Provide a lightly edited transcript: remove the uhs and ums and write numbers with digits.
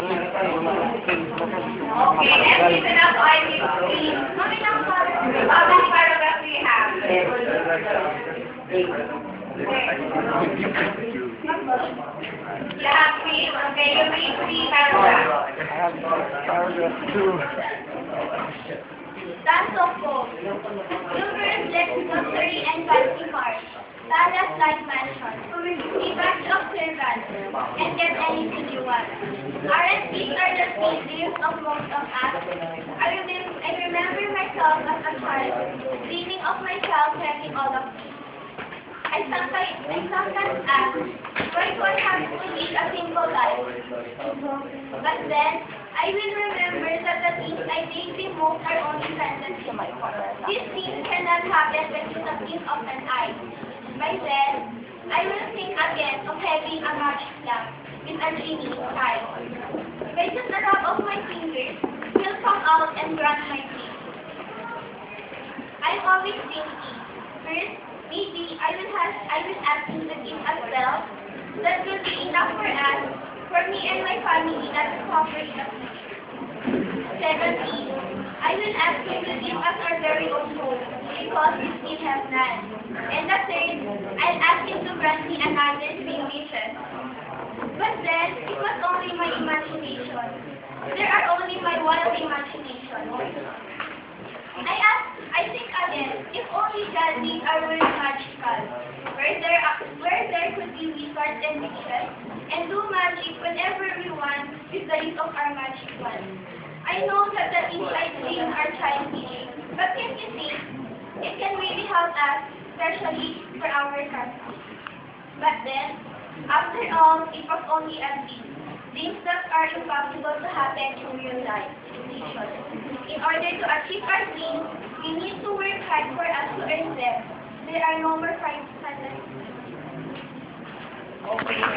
Okay, and even up I will see. How many paragraphs do you have? You have three. Okay, you read three paragraphs. I have paragraph 2. That's of hope. Numerous lexicons, 30 and 20 parts. Talas like mansion. Be back to observance and get anything you want. RSPs are the dreams of most of us. I remember myself as a child, dreaming of myself having all of these. I sometimes ask, why do I have to lead a simple life? But then, I will remember that the things I daydream most are only fantasies. These things cannot happen with the blink of an eye. By then, I will think again of having a magic lamp with a genie inside. By just a rub of my fingers, will come out and grant my dream. I'm always thinking, first, maybe I will ask him to give us wealth that will be enough for us, for me and my family not to suffer in the future. Secondly, I will ask him to give us our very own home because we still have none. And the third, I'll ask him to grant me another 3 wishes. But then, it was only my imagination. There are only my wild imagination. I think again, if only God made our world magical, where there could be wizards and witches, and do magic whenever we want with the use of our magic wand. I know that the things I dream are childish, but can you think, it can really help us, especially for our country. But then, after all, it was only a dream. Dreams that are impossible to happen in real life. In order to achieve our dreams, we need to work hard for us to earn them. There are no more fantasies. Okay.